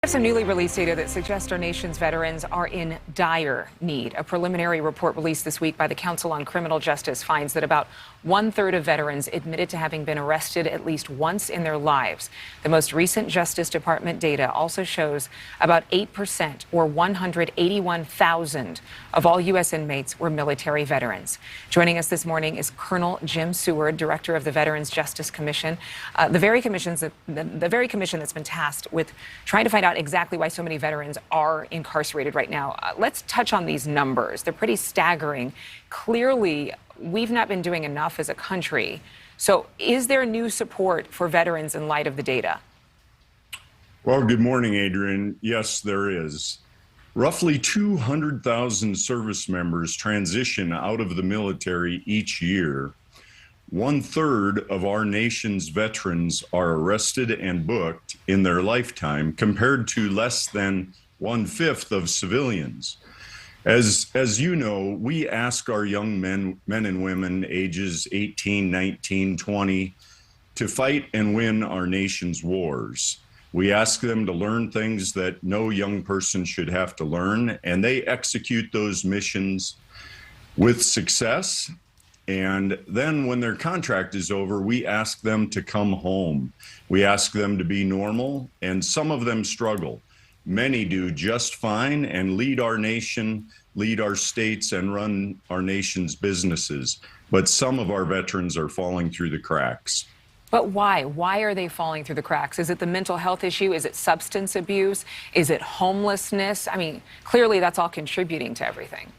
Some newly released data that suggests our nation's veterans are in dire need. A preliminary report released this week by the Council on Criminal Justice finds that about 1/3 of veterans admitted to having been arrested at least once in their lives. The most recent Justice Department data also shows about 8%, or 181,000, of all U.S. inmates were military veterans. Joining us this morning is Colonel Jim Seward, Director of the Veterans Justice Commission, the very commission that's been tasked with trying to find out exactly why so many veterans are incarcerated right now. Let's touch on these numbers. They're pretty staggering. Clearly, we've not been doing enough as a country. So is there new support for veterans in light of the data? Well, good morning, Adrienne. Yes, there is. Roughly 200,000 service members transition out of the military each year. 1/3 of our nation's veterans are arrested and booked in their lifetime, compared to less than 1/5 of civilians. As you know, we ask our young men and women ages 18, 19, 20 to fight and win our nation's wars. We ask them to learn things that no young person should have to learn, and they execute those missions with success. And then when their contract is over, we ask them to come home. We ask them to be normal, and some of them struggle. Many do just fine and lead our nation, lead our states, and run our nation's businesses. But some of our veterans are falling through the cracks. But why? Why are they falling through the cracks? Is it the mental health issue? Is it substance abuse? Is it homelessness? I mean, clearly that's all contributing to everything.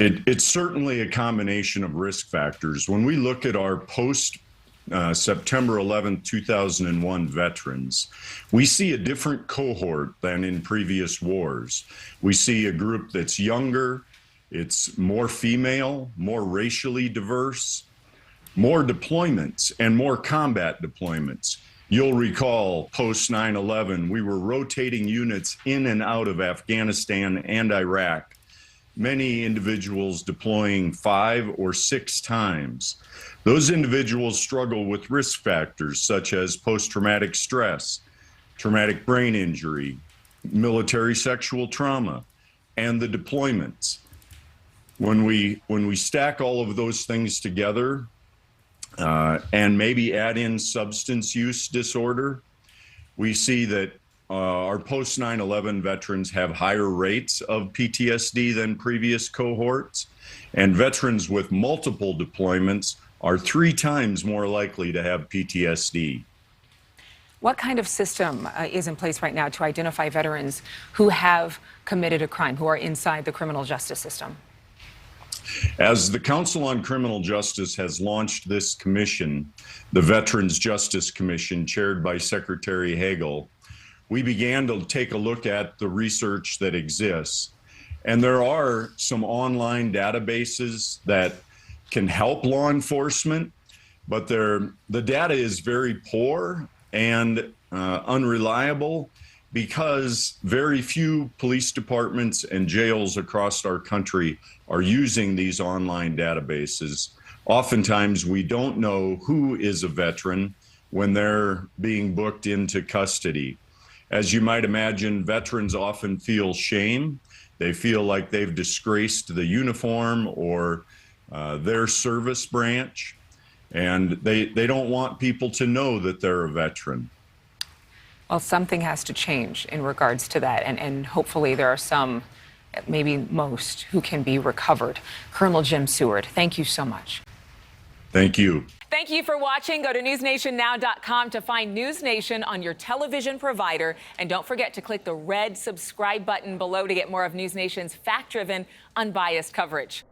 It's certainly a combination of risk factors. When we look at our post-September 11, 2001 veterans, we see a different cohort than in previous wars. We see a group that's younger, it's more female, more racially diverse, more deployments and more combat deployments. You'll recall post 9/11, we were rotating units in and out of Afghanistan and Iraq. Many individuals deploying 5 or 6 times. Those individuals struggle with risk factors such as post-traumatic stress, traumatic brain injury, military sexual trauma, and the deployments. When we stack all of those things together and maybe add in substance use disorder, we see that our post 9/11 veterans have higher rates of PTSD than previous cohorts, and veterans with multiple deployments are 3 times more likely to have PTSD. What kind of system is in place right now to identify veterans who have committed a crime, who are inside the criminal justice system? As the Council on Criminal Justice has launched this commission, the Veterans Justice Commission, chaired by Secretary Hagel, we began to take a look at the research that exists. And there are some online databases that can help law enforcement, but the data is very poor and unreliable because very few police departments and jails across our country are using these online databases. Oftentimes, we don't know who is a veteran when they're being booked into custody. As you might imagine, veterans often feel shame. They feel like they've disgraced the uniform or their service branch, and they don't want people to know that they're a veteran. Well, something has to change in regards to that, and hopefully there are some, maybe most, who can be recovered. Colonel Jim Seward, thank you so much. Thank you. Thank you for watching. Go to newsnationnow.com to find News Nation on your television provider. And don't forget to click the red subscribe button below to get more of News Nation's fact-driven, unbiased coverage.